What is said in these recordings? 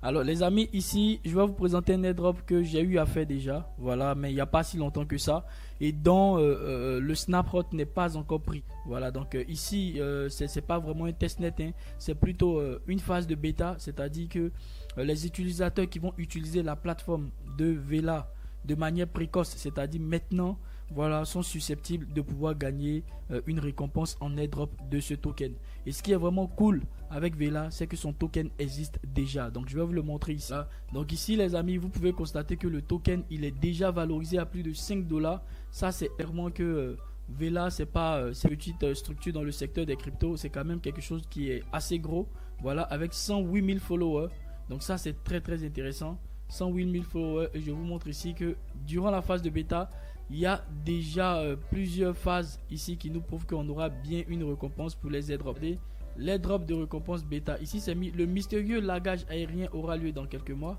Alors les amis, ici je vais vous présenter un airdrop que j'ai eu à faire déjà, voilà, mais il n'y a pas si longtemps que ça, et dont le snapshot n'est pas encore pris. Voilà, donc ici c'est pas vraiment un testnet, hein, c'est plutôt une phase de bêta, c'est-à-dire que les utilisateurs qui vont utiliser la plateforme de Vela de manière précoce, c'est-à-dire maintenant, voilà, sont susceptibles de pouvoir gagner une récompense en airdrop de ce token. Et ce qui est vraiment cool avec Vela, c'est que son token existe déjà. Donc je vais vous le montrer ici. Donc ici les amis, vous pouvez constater que le token il est déjà valorisé à plus de 5 dollars. Ça c'est clairement que Vela, c'est pas cette petite structure dans le secteur des cryptos, c'est quand même quelque chose qui est assez gros. Voilà, avec 108 000 followers. Donc ça c'est très très intéressant. 108 000 followers, et je vous montre ici que durant la phase de bêta, il y a déjà plusieurs phases ici qui nous prouvent qu'on aura bien une récompense pour les airdrops. L'airdrop de récompense bêta, ici c'est mis, le mystérieux lagage aérien aura lieu dans quelques mois.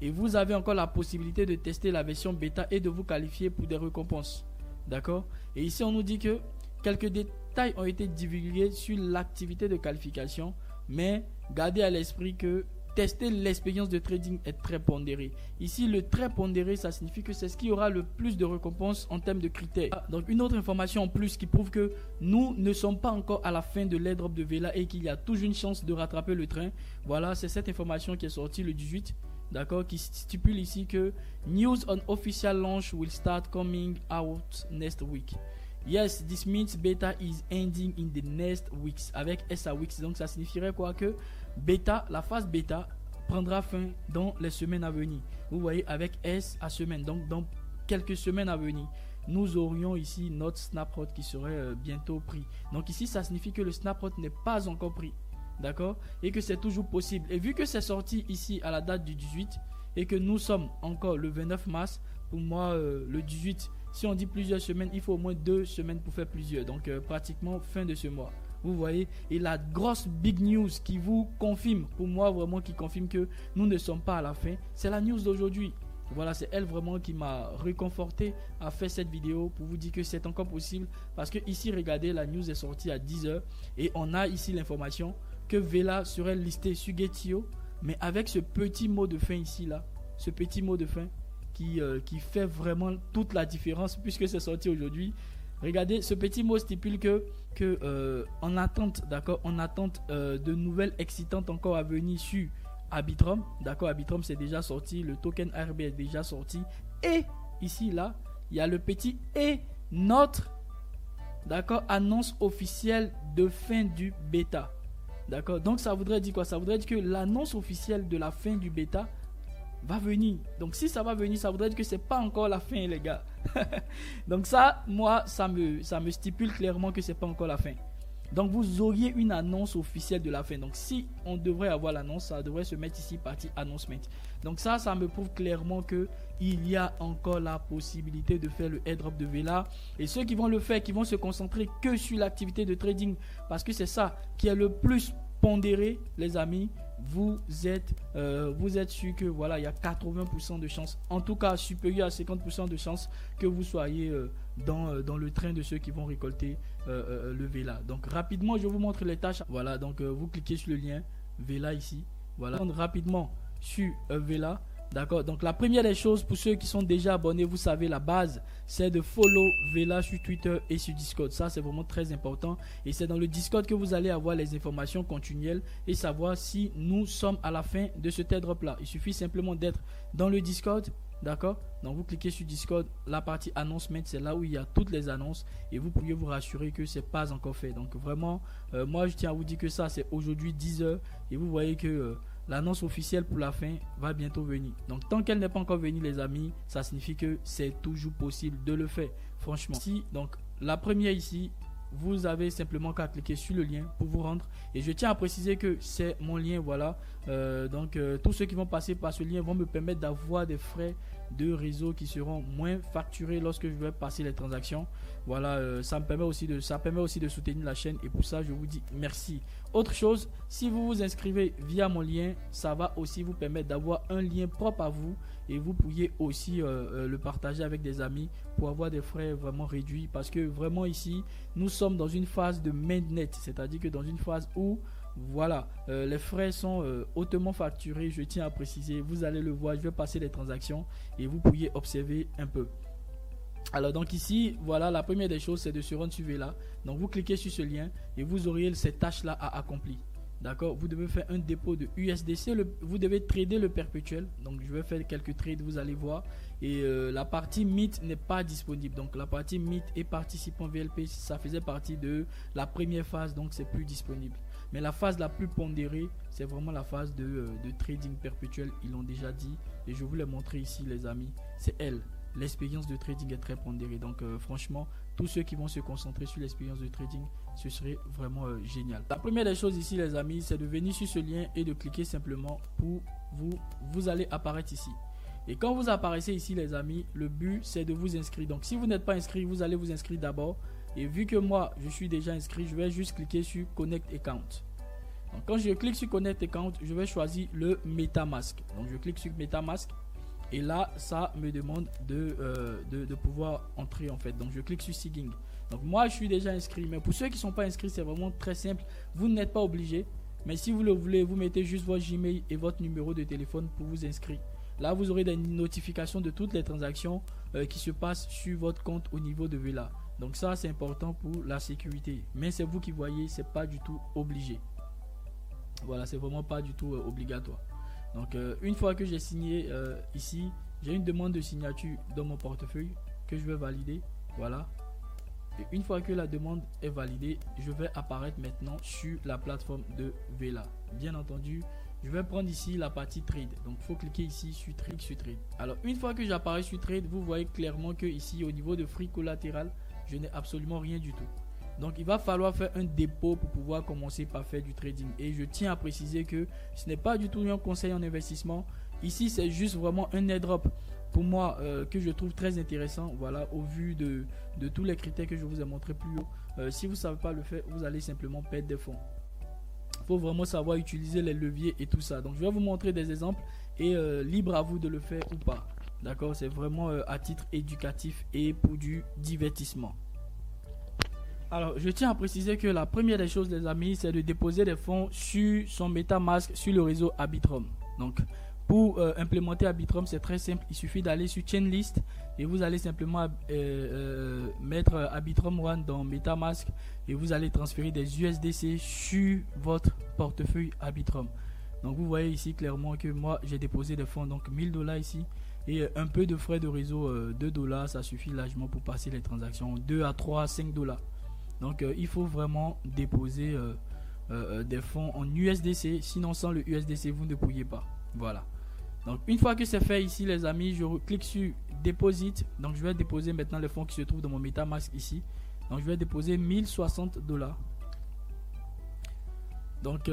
Et vous avez encore la possibilité de tester la version bêta et de vous qualifier pour des récompenses. D'accord? Et ici on nous dit que quelques détails ont été divulgués sur l'activité de qualification. Mais gardez à l'esprit que tester l'expérience de trading est très pondéré. Ici, le très pondéré, ça signifie que c'est ce qui aura le plus de récompenses en termes de critères. Donc, une autre information en plus qui prouve que nous ne sommes pas encore à la fin de l'airdrop de Vela et qu'il y a toujours une chance de rattraper le train. Voilà, c'est cette information qui est sortie le 18. D'accord, qui stipule ici que news on official launch will start coming out next week. Yes, this means beta is ending in the next weeks avec SA weeks. Donc ça signifierait quoi? Que bêta, la phase bêta prendra fin dans les semaines à venir. Vous voyez, avec S à semaine, donc dans quelques semaines à venir, nous aurions ici notre snapshot qui serait bientôt pris. Donc ici, ça signifie que le snapshot n'est pas encore pris. D'accord? Et que c'est toujours possible. Et vu que c'est sorti ici à la date du 18 et que nous sommes encore le 29 mars, pour moi, le 18, si on dit plusieurs semaines, il faut au moins 2 semaines pour faire plusieurs. Donc pratiquement fin de ce mois. Vous voyez, et la grosse big news qui vous confirme, pour moi vraiment qui confirme que nous ne sommes pas à la fin, c'est la news d'aujourd'hui. Voilà, c'est elle vraiment qui m'a réconforté à faire cette vidéo pour vous dire que c'est encore possible. Parce que ici, regardez, la news est sortie à 10h et on a ici l'information que Vela serait listé sur Gate.io, mais avec ce petit mot de fin ici là, ce petit mot de fin qui fait vraiment toute la différence puisque c'est sorti aujourd'hui. Regardez, ce petit mot stipule que en attente, d'accord, en attente de nouvelles excitantes encore à venir sur Arbitrum, d'accord, Arbitrum c'est déjà sorti, le token ARB est déjà sorti, et ici là, il y a le petit et notre, d'accord, annonce officielle de fin du bêta, d'accord. Donc ça voudrait dire quoi? Ça voudrait dire que l'annonce officielle de la fin du bêta va venir. Donc si ça va venir, ça voudrait dire que c'est pas encore la fin, les gars. Donc ça, moi, ça me stipule clairement que c'est pas encore la fin. Donc vous auriez une annonce officielle de la fin. Donc si on devrait avoir l'annonce, ça devrait se mettre ici partie announcement. Donc ça me prouve clairement que il y a encore la possibilité de faire le airdrop de Vela. Et ceux qui vont le faire, qui vont se concentrer que sur l'activité de trading, parce que c'est ça qui est le plus pondéré, les amis. Vous êtes sûr que voilà, il y a 80% de chance, en tout cas supérieur à 50% de chance que vous soyez dans le train de ceux qui vont récolter le Vela. Donc rapidement, je vous montre les tâches. Voilà, donc vous cliquez sur le lien Vela ici. Voilà, rapidement sur Vela. D'accord, donc la première des choses pour ceux qui sont déjà abonnés, vous savez, la base c'est de follow Vela sur Twitter et sur Discord. Ça c'est vraiment très important et c'est dans le Discord que vous allez avoir les informations continuelles et savoir si nous sommes à la fin de ce airdrop là. Il suffit simplement d'être dans le Discord, d'accord. Donc vous cliquez sur Discord, la partie announcement, c'est là où il y a toutes les annonces et vous pouvez vous rassurer que c'est pas encore fait. Donc vraiment, moi je tiens à vous dire que ça c'est aujourd'hui 10h et vous voyez que l'annonce officielle pour la fin va bientôt venir. Donc tant qu'elle n'est pas encore venue, les amis, ça signifie que c'est toujours possible de le faire. Franchement. Ici, donc la première ici, vous avez simplement qu'à cliquer sur le lien pour vous rendre. Et je tiens à préciser que c'est mon lien, voilà. Donc tous ceux qui vont passer par ce lien vont me permettre d'avoir des frais de réseau qui seront moins facturés lorsque je vais passer les transactions. Voilà, ça permet aussi de soutenir la chaîne et pour ça je vous dis merci. Autre chose, si vous vous inscrivez via mon lien, ça va aussi vous permettre d'avoir un lien propre à vous et vous pourriez aussi le partager avec des amis pour avoir des frais vraiment réduits, parce que vraiment ici nous sommes dans une phase de mainnet, c'est à dire que dans une phase où Voilà, les frais sont hautement facturés, je tiens à préciser, vous allez le voir, je vais passer les transactions et vous pourriez observer un peu. Alors donc ici, voilà, la première des choses c'est de se rendre sur Vela. Donc vous cliquez sur ce lien et vous auriez cette tâche là à accomplir. D'accord, vous devez faire un dépôt de USDC, vous devez trader le perpétuel. Donc je vais faire quelques trades, vous allez voir. Et la partie Meet n'est pas disponible. Donc la partie Meet et participant VLP, ça faisait partie de la première phase, donc c'est plus disponible. Mais la phase la plus pondérée, c'est vraiment la phase de trading perpétuel. Ils l'ont déjà dit et je vous l'ai montré ici les amis, c'est elle. L'expérience de trading est très pondérée. Donc franchement, tous ceux qui vont se concentrer sur l'expérience de trading, ce serait vraiment génial. La première des choses ici les amis, c'est de venir sur ce lien et de cliquer simplement pour vous allez apparaître ici. Et quand vous apparaissez ici les amis, le but c'est de vous inscrire. Donc si vous n'êtes pas inscrit, vous allez vous inscrire d'abord. Et vu que moi je suis déjà inscrit, je vais juste cliquer sur Connect Account. Donc quand je clique sur Connect Account, je vais choisir le MetaMask. Donc je clique sur MetaMask. Et là, ça me demande de pouvoir entrer en fait. Donc, je clique sur Signing. Donc, moi, je suis déjà inscrit. Mais pour ceux qui ne sont pas inscrits, c'est vraiment très simple. Vous n'êtes pas obligé. Mais si vous le voulez, vous mettez juste votre Gmail et votre numéro de téléphone pour vous inscrire. Là, vous aurez des notifications de toutes les transactions qui se passent sur votre compte au niveau de Vela. Donc, ça, c'est important pour la sécurité. Mais c'est vous qui voyez, c'est pas du tout obligé. Voilà, c'est vraiment pas du tout obligatoire. Donc une fois que j'ai signé ici, j'ai une demande de signature dans mon portefeuille que je vais valider. Voilà. Et une fois que la demande est validée, je vais apparaître maintenant sur la plateforme de Vela. Bien entendu, je vais prendre ici la partie trade. Donc il faut cliquer ici sur trade, Alors une fois que j'apparais sur trade, vous voyez clairement que ici au niveau de free collatéral, je n'ai absolument rien du tout. Donc il va falloir faire un dépôt pour pouvoir commencer par faire du trading. Et je tiens à préciser que ce n'est pas du tout un conseil en investissement. Ici c'est juste vraiment un airdrop pour moi que je trouve très intéressant. Voilà, au vu de tous les critères que je vous ai montré plus haut. Si vous ne savez pas le faire, vous allez simplement perdre des fonds. Il faut vraiment savoir utiliser les leviers et tout ça. Donc je vais vous montrer des exemples et libre à vous de le faire ou pas. D'accord, c'est vraiment à titre éducatif et pour du divertissement. Alors, je tiens à préciser que la première des choses, les amis, c'est de déposer des fonds sur son MetaMask sur le réseau Arbitrum. Donc, pour implémenter Arbitrum, c'est très simple. Il suffit d'aller sur Chainlist et vous allez simplement mettre Arbitrum One dans MetaMask et vous allez transférer des USDC sur votre portefeuille Arbitrum. Donc, vous voyez ici clairement que moi, j'ai déposé des fonds, donc $1000 ici. Et un peu de frais de réseau, $2, ça suffit largement pour passer les transactions. 2 à 3 à $5. Donc il faut vraiment déposer des fonds en USDC, sinon sans le USDC vous ne pourriez pas. Voilà. Donc une fois que c'est fait ici les amis, je clique sur Deposit. Donc je vais déposer maintenant les fonds qui se trouvent dans mon MetaMask ici. Donc je vais déposer $1060. Donc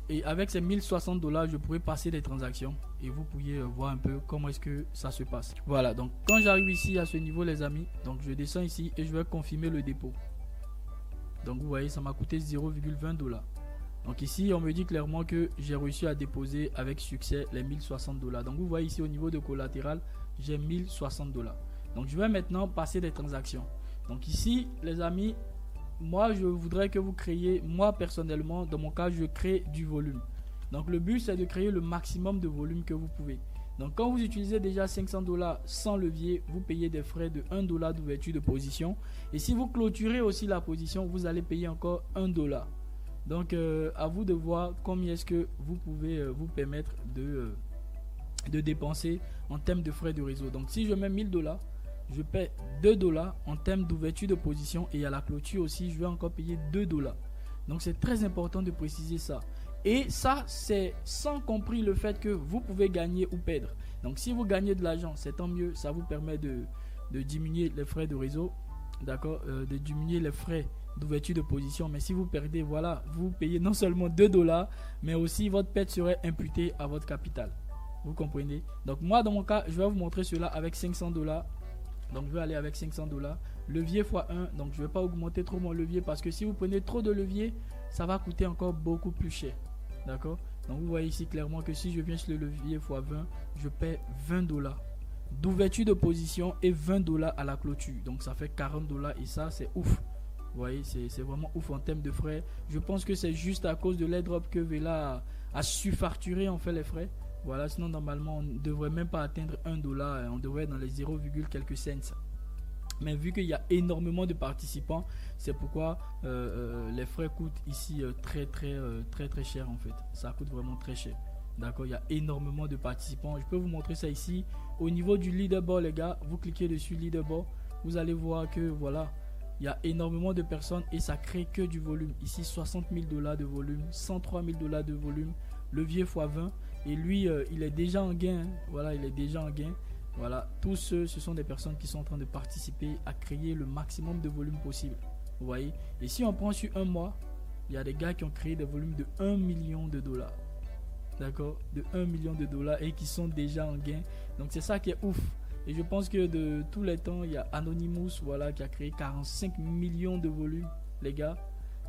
et avec ces $1060 je pourrais passer des transactions et vous pourriez voir un peu comment est-ce que ça se passe. Voilà, donc quand j'arrive ici à ce niveau les amis, donc je descends ici et je vais confirmer le dépôt. Donc vous voyez, ça m'a coûté $0,20. Donc ici on me dit clairement que j'ai réussi à déposer avec succès les $1060. Donc vous voyez ici au niveau de collatéral, j'ai $1060. Donc je vais maintenant passer des transactions. Donc ici les amis, moi je voudrais que vous créiez, moi personnellement dans mon cas je crée du volume. Donc le but c'est de créer le maximum de volume que vous pouvez. Donc quand vous utilisez déjà $500 sans levier, vous payez des frais de $1 d'ouverture de position. Et si vous clôturez aussi la position, vous allez payer encore $1. Donc à vous de voir combien est-ce que vous pouvez vous permettre de dépenser en termes de frais de réseau. Donc si je mets $1000, je paie $2 en termes d'ouverture de position et à la clôture aussi, je vais encore payer $2. Donc c'est très important de préciser ça. Et ça, c'est sans compris le fait que vous pouvez gagner ou perdre. Donc si vous gagnez de l'argent, c'est tant mieux. Ça vous permet de diminuer les frais de réseau. D'accord, de diminuer les frais d'ouverture de position. Mais si vous perdez, voilà, vous payez non seulement $2, mais aussi votre perte serait imputée à votre capital. Vous comprenez? Donc moi, dans mon cas, je vais vous montrer cela avec $500. Donc je vais aller avec $500. Levier x1. Donc je ne vais pas augmenter trop mon levier parce que si vous prenez trop de levier, ça va coûter encore beaucoup plus cher. D'accord? Donc vous voyez ici clairement que si je viens sur le levier x20, je paie $20 d'ouverture de position et $20 à la clôture. Donc ça fait $40 et ça c'est ouf. Vous voyez, c'est vraiment ouf en termes de frais. Je pense que c'est juste à cause de l'airdrop que Vela a su facturer en fait les frais. Voilà, sinon normalement on ne devrait même pas atteindre 1 dollar, on devrait être dans les 0, quelques cents. Mais vu qu'il y a énormément de participants, c'est pourquoi les frais coûtent ici très cher en fait. Ça coûte vraiment très cher. D'accord, il y a énormément de participants. Je peux vous montrer ça ici. Au niveau du leaderboard, les gars, vous cliquez dessus leaderboard, vous allez voir que voilà, il y a énormément de personnes et ça crée que du volume. Ici, 60 000 dollars de volume, 103 000 dollars de volume, levier x20. Et lui, il est déjà en gain. Hein. Voilà, il est déjà en gain. Voilà, tous ceux, ce sont des personnes qui sont en train de participer à créer le maximum de volume possible. Vous voyez. Et si on prend sur un mois, il y a des gars qui ont créé des volumes de 1 million de dollars. D'accord, de 1 million de dollars et qui sont déjà en gain. Donc c'est ça qui est ouf. Et je pense que de tous les temps, il y a Anonymous, voilà, qui a créé 45 millions de volume, les gars.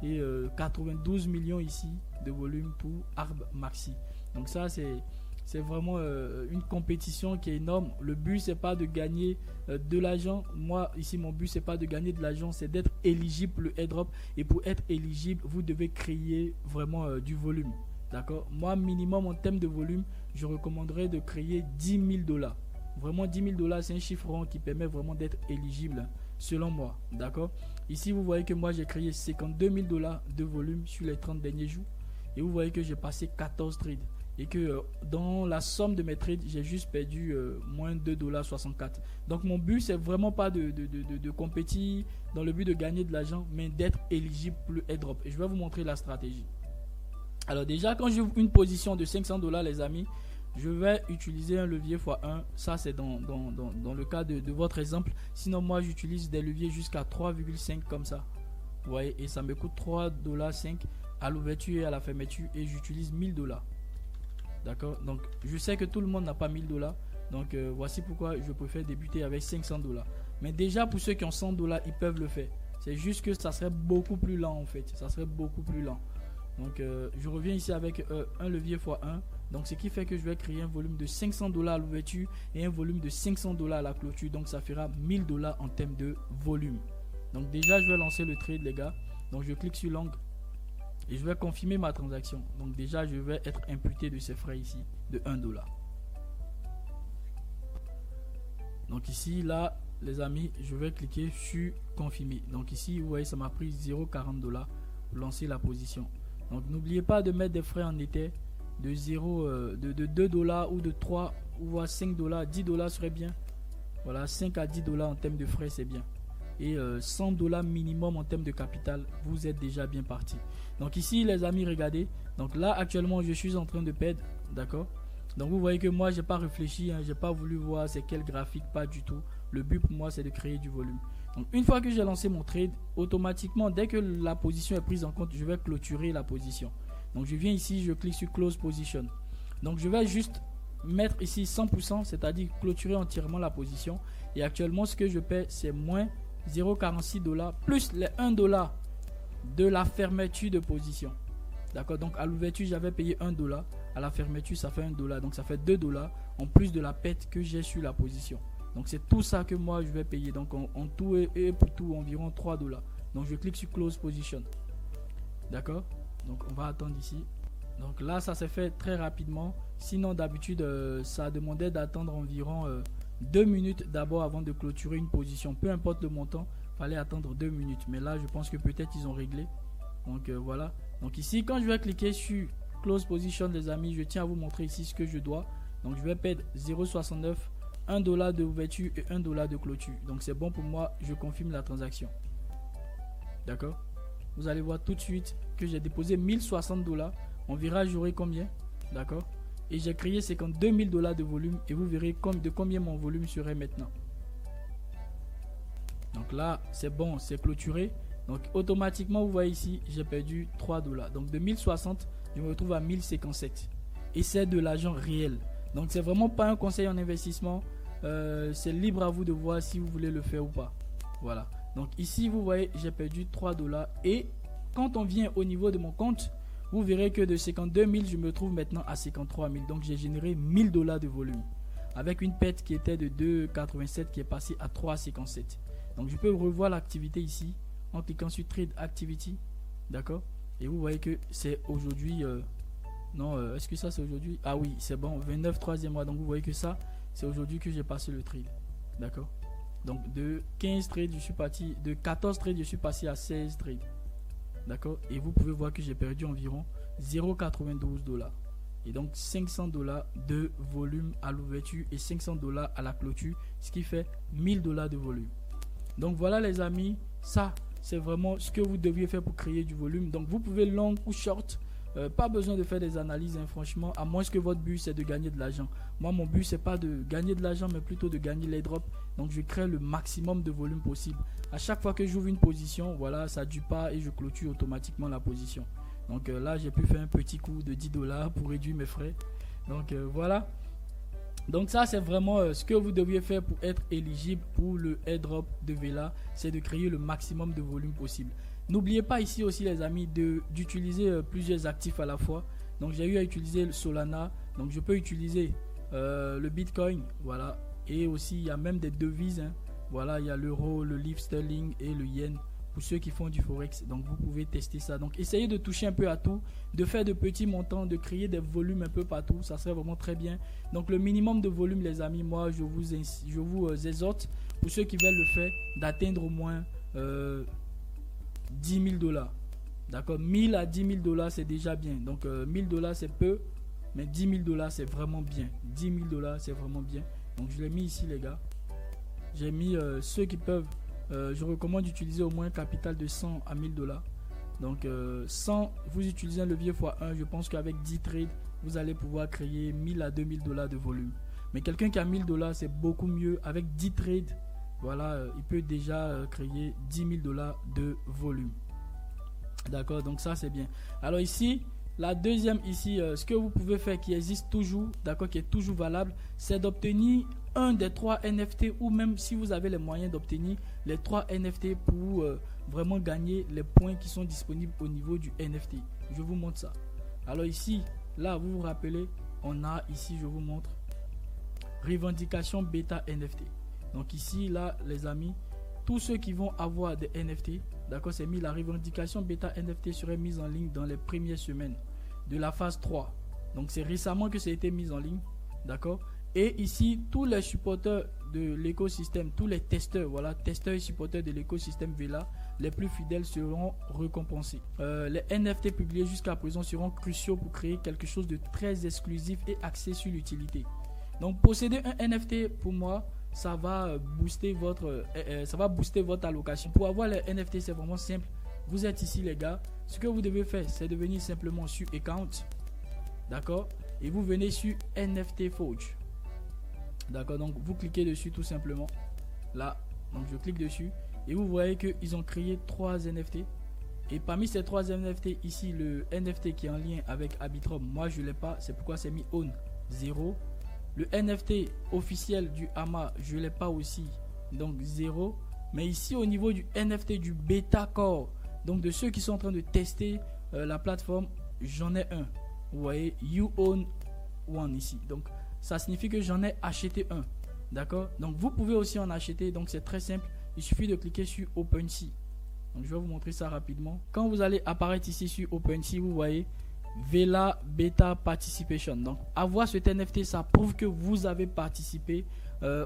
Et 92 millions ici de volume pour Arb Maxi. Donc ça, c'est vraiment une compétition qui est énorme. Le but, c'est pas de gagner de l'argent. Moi, ici, mon but, c'est pas de gagner de l'argent, c'est d'être éligible pour le airdrop. Et pour être éligible, vous devez créer vraiment du volume. D'accord. Moi, minimum en termes de volume, je recommanderais de créer 10 000 dollars. Vraiment, 10 000 dollars, c'est un chiffre rond qui permet vraiment d'être éligible, hein, selon moi. D'accord. Ici, vous voyez que moi, j'ai créé 52 000 dollars de volume sur les 30 derniers jours. Et vous voyez que j'ai passé 14 trades. Et que dans la somme de mes trades, j'ai juste perdu moins 2,64 $. Donc mon but, c'est vraiment pas de compétir dans le but de gagner de l'argent, mais d'être éligible pour le airdrop. Et je vais vous montrer la stratégie. Alors déjà, quand j'ouvre une position de 500 $, les amis, je vais utiliser un levier x1. Ça, c'est dans le cas de votre exemple. Sinon, moi, j'utilise des leviers jusqu'à 3,5 comme ça. Vous voyez, et ça me coûte 3,5 $ à l'ouverture et à la fermeture. Et j'utilise 1000 $. D'accord, donc je sais que tout le monde n'a pas 1000 $. Donc voici pourquoi je préfère débuter avec 500 $. Mais déjà pour ceux qui ont 100 $, ils peuvent le faire. C'est juste que ça serait beaucoup plus lent en fait. Ça serait beaucoup plus lent. Donc je reviens ici avec un levier x1. Donc ce qui fait que je vais créer un volume de 500 $ à l'ouverture et un volume de 500 $ à la clôture. Donc ça fera 1000 $ en termes de volume. Donc déjà je vais lancer le trade, les gars. Donc je clique sur l'angle. Et je vais confirmer ma transaction. Donc déjà, je vais être imputé de ces frais ici de 1 $. Donc ici, là, les amis, je vais cliquer sur confirmer. Donc ici, vous voyez, ça m'a pris 0,40 $ pour lancer la position. Donc n'oubliez pas de mettre des frais en Ether de 2 $ ou de 3 ou voire 5 $. 10 $ serait bien. Voilà, 5 à 10 $ en termes de frais, c'est bien. Et 100 $ minimum en termes de capital, vous êtes déjà bien parti. Donc ici les amis, regardez, donc là actuellement je suis en train de perdre, d'accord. Donc vous voyez que moi j'ai pas réfléchi, hein, j'ai pas voulu voir c'est quel graphique, pas du tout. Le but pour moi c'est de créer du volume. Donc une fois que j'ai lancé mon trade, automatiquement dès que la position est prise en compte, je vais clôturer la position. Donc je viens ici, je clique sur close position. Donc je vais juste mettre ici 100%, c'est-à-dire clôturer entièrement la position. Et actuellement ce que je paie c'est moins 0,46 $ plus les 1 $ de la fermeture de position. D'accord, donc à l'ouverture j'avais payé 1 $, à la fermeture ça fait 1 $, donc ça fait 2 $ en plus de la perte que j'ai sur la position. Donc c'est tout ça que moi je vais payer. Donc en tout et pour tout environ 3 $. Donc je clique sur close position. D'accord, donc on va attendre ici. Donc là ça s'est fait très rapidement. Sinon d'habitude ça demandait d'attendre environ 2 minutes d'abord avant de clôturer une position. Peu importe le montant, fallait attendre 2 minutes. Mais là je pense que peut-être ils ont réglé. Donc voilà. Donc ici quand je vais cliquer sur close position, les amis, je tiens à vous montrer ici ce que je dois. Donc je vais perdre 0,69, 1 $ de ouverture et 1 $ de clôture. Donc c'est bon pour moi, je confirme la transaction. D'accord, vous allez voir tout de suite que j'ai déposé 1060 $. On verra j'aurai combien. D'accord, et j'ai créé 52 000 $ de volume et vous verrez de combien mon volume serait maintenant. Donc là c'est bon, c'est clôturé. Donc automatiquement vous voyez ici j'ai perdu 3 $. Donc de 1060 je me retrouve à 1057 et c'est de l'argent réel. Donc c'est vraiment pas un conseil en investissement, c'est libre à vous de voir si vous voulez le faire ou pas. Voilà, donc ici vous voyez j'ai perdu 3 $ et quand on vient au niveau de mon compte, vous verrez que de 52 000 je me trouve maintenant à 53 000. Donc j'ai généré 1000 $ de volume avec une perte qui était de 2,87 qui est passée à 3,57. Donc je peux revoir l'activité ici. en cliquant sur Trade Activity. D'accord. Et vous voyez que c'est aujourd'hui. Non, est-ce que ça c'est aujourd'hui? Ah oui, c'est bon. 29 troisième mois. Donc vous voyez que ça, c'est aujourd'hui que j'ai passé le trade. D'accord. Donc de 15 trades, je suis parti. De 14 trades, je suis passé à 16 trades. D'accord. Et vous pouvez voir que j'ai perdu environ 0,92 $. Et donc 500 $ de volume à l'ouverture et 500 $ à la clôture, ce qui fait 1000 $ de volume. Donc voilà les amis, ça c'est vraiment ce que vous deviez faire pour créer du volume. Donc vous pouvez long ou short, pas besoin de faire des analyses hein, franchement, à moins que votre but c'est de gagner de l'argent. Moi mon but c'est pas de gagner de l'argent mais plutôt de gagner les drops. Donc je crée le maximum de volume possible. À chaque fois que j'ouvre une position, voilà, ça dure pas et je clôture automatiquement la position. Donc là j'ai pu faire un petit coup de 10 $ pour réduire mes frais. Donc voilà. Donc ça c'est vraiment ce que vous deviez faire pour être éligible pour le airdrop de Vela, c'est de créer le maximum de volume possible. N'oubliez pas ici aussi les amis d'utiliser plusieurs actifs à la fois. Donc j'ai eu à utiliser le Solana, donc je peux utiliser le Bitcoin, voilà, et aussi il y a même des devises, hein. Voilà, il y a l'euro, le livre sterling et le yen. Pour ceux qui font du forex, donc vous pouvez tester ça. Donc essayez de toucher un peu à tout, de faire de petits montants, de créer des volumes un peu partout, ça serait vraiment très bien. Donc le minimum de volume les amis, moi je vous exhorte, pour ceux qui veulent le faire, d'atteindre au moins 10 000 $. D'accord, 1000 à 10 000 $ c'est déjà bien. Donc 1000 $ c'est peu, mais 10 000 $ c'est vraiment bien. 10 000 $ c'est vraiment bien. Donc je l'ai mis ici les gars. J'ai mis ceux qui peuvent. Je recommande d'utiliser au moins un capital de 100 à 1000 $. Donc 100, vous utilisez un levier x1, je pense qu'avec 10 trades, vous allez pouvoir créer 1000 à 2000 $ de volume. Mais quelqu'un qui a 1000 $, c'est beaucoup mieux. Avec 10 trades, voilà, il peut déjà créer 10 000 $ de volume. D'accord, donc ça c'est bien. Alors ici, la deuxième ici, ce que vous pouvez faire qui existe toujours, d'accord, qui est toujours valable, c'est d'obtenir un des 3 NFT ou même si vous avez les moyens d'obtenir les 3 NFT pour vraiment gagner les points qui sont disponibles au niveau du NFT. Je vous montre ça. Alors ici, là vous vous rappelez, on a ici, je vous montre, revendication bêta NFT. Donc ici, là les amis, tous ceux qui vont avoir des NFT, d'accord, c'est mis, la revendication bêta NFT serait mise en ligne dans les premières semaines de la phase 3. Donc c'est récemment que ça a été mis en ligne, d'accord. Et ici, tous les supporters de l'écosystème, tous les testeurs, voilà, testeurs et supporters de l'écosystème Vela, les plus fidèles seront récompensés. Les NFT publiés jusqu'à présent seront cruciaux pour créer quelque chose de très exclusif et axé sur l'utilité. Donc posséder un NFT, pour moi, ça va booster votre allocation. Pour avoir les NFT, c'est vraiment simple. Vous êtes ici les gars. Ce que vous devez faire, c'est de venir simplement sur Account. D'accord. Et vous venez sur NFT Forge. D'accord, donc vous cliquez dessus tout simplement. Là, donc je clique dessus. Et vous voyez qu'ils ont créé 3 NFT. Et parmi ces 3 NFT, ici, le NFT qui est en lien avec Arbitrum, moi je ne l'ai pas. C'est pourquoi c'est mis on 0. Le NFT officiel du AMA, je ne l'ai pas aussi. Donc 0. Mais ici, au niveau du NFT du Beta Core, donc de ceux qui sont en train de tester la plateforme, j'en ai un. Vous voyez, you own one ici. Donc ça signifie que j'en ai acheté un. D'accord. Donc vous pouvez aussi en acheter. Donc c'est très simple. Il suffit de cliquer sur OpenSea. Donc je vais vous montrer ça rapidement. Quand vous allez apparaître ici sur OpenSea, vous voyez Vela Beta Participation. Donc avoir cet NFT, ça prouve que vous avez participé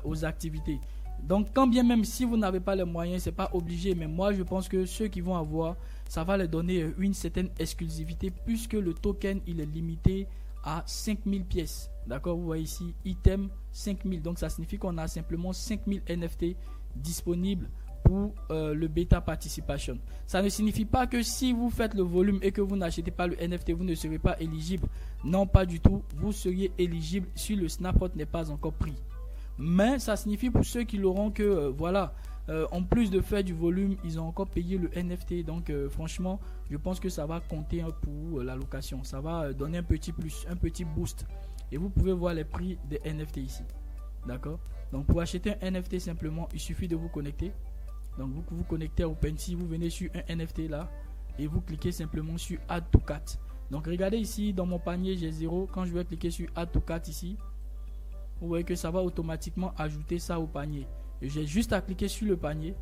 aux activités. Donc quand bien même si vous n'avez pas les moyens, c'est pas obligé. Mais moi je pense que ceux qui vont avoir, ça va leur donner une certaine exclusivité puisque le token il est limité à 5000 pièces. D'accord, vous voyez ici item 5000. Donc ça signifie qu'on a simplement 5000 NFT disponibles pour le bêta participation. Ça ne signifie pas que si vous faites le volume et que vous n'achetez pas le NFT, vous ne serez pas éligible. Non, pas du tout. Vous seriez éligible si le snapshot n'est pas encore pris. Mais ça signifie pour ceux qui l'auront que voilà, en plus de faire du volume, ils ont encore payé le NFT. Donc franchement, je pense que ça va compter pour l'allocation. Ça va donner un petit plus, un petit boost. Et vous pouvez voir les prix des NFT ici. D'accord. Donc pour acheter un NFT simplement, il suffit de vous connecter. Donc vous vous connectez à OpenSea, vous venez sur un NFT là et vous cliquez simplement sur Add to Cart. Donc regardez ici dans mon panier j'ai 0. Quand je vais cliquer sur Add to Cart ici, vous voyez que ça va automatiquement ajouter ça au panier. Et j'ai juste à cliquer sur le panier.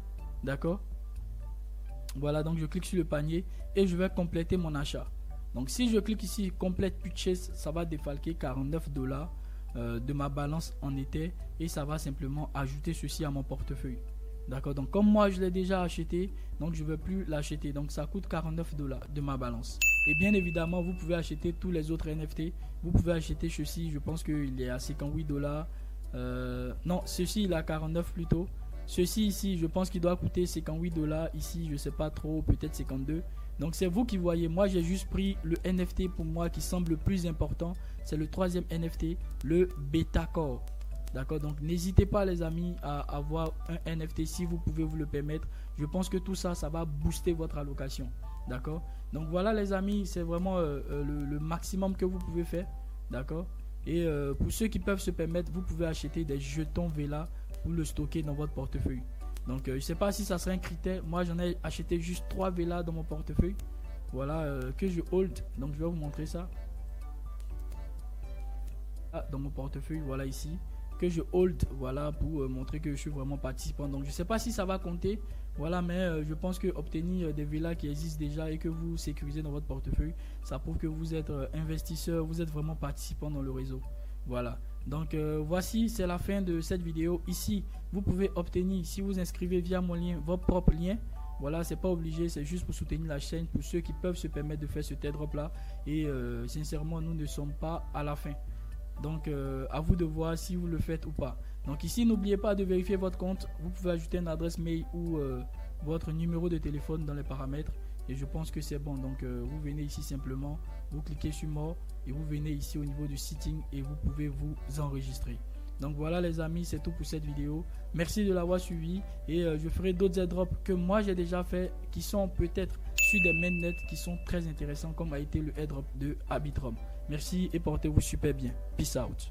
D'accord. Voilà, donc je clique sur le panier et je vais compléter mon achat. Donc si je clique ici complète purchase, ça va défalquer 49 dollars de ma balance en été et ça va simplement ajouter ceci à mon portefeuille. D'accord, donc comme moi je l'ai déjà acheté, donc je ne veux plus l'acheter. Donc ça coûte 49 dollars de ma balance. Et bien évidemment, vous pouvez acheter tous les autres NFT. Vous pouvez acheter ceci, je pense qu'il est à 58 dollars. Non, ceci il est à 49 plutôt. Ceci ici, je pense qu'il doit coûter 58 dollars. Ici, je ne sais pas trop, peut-être 52. Donc c'est vous qui voyez. Moi, j'ai juste pris le NFT pour moi qui semble le plus important. C'est le troisième NFT, le Betacore. D'accord, donc n'hésitez pas les amis à avoir un NFT si vous pouvez vous le permettre. Je pense que tout ça, ça va booster votre allocation. D'accord, donc voilà les amis, c'est vraiment le maximum que vous pouvez faire. D'accord, et pour ceux qui peuvent se permettre, vous pouvez acheter des jetons Vela pour le stocker dans votre portefeuille. Donc je ne sais pas si ça serait un critère. Moi j'en ai acheté juste 3 Vela dans mon portefeuille. Voilà, que je hold. Donc je vais vous montrer ça. Ah, dans mon portefeuille, voilà ici. Que je hold, voilà, pour montrer que je suis vraiment participant. Donc je sais pas si ça va compter, voilà, mais je pense que obtenir des villas qui existent déjà et que vous sécurisez dans votre portefeuille, ça prouve que vous êtes investisseur, vous êtes vraiment participant dans le réseau. Voilà, donc voici, c'est la fin de cette vidéo. Ici vous pouvez obtenir, si vous inscrivez via mon lien, votre propre lien. Voilà, c'est pas obligé, c'est juste pour soutenir la chaîne, pour ceux qui peuvent se permettre de faire ce airdrop là. Et sincèrement, nous ne sommes pas à la fin. Donc à vous de voir si vous le faites ou pas. Donc ici, n'oubliez pas de vérifier votre compte. Vous pouvez ajouter une adresse mail ou votre numéro de téléphone dans les paramètres. Et je pense que c'est bon. Donc vous venez ici simplement, vous cliquez sur More et vous venez ici au niveau du setting et vous pouvez vous enregistrer. Donc voilà les amis, c'est tout pour cette vidéo. Merci de l'avoir suivi et je ferai d'autres airdrops que moi j'ai déjà fait qui sont peut-être sur des mainnets qui sont très intéressants comme a été le airdrop de Arbitrum. Merci et portez-vous super bien. Peace out.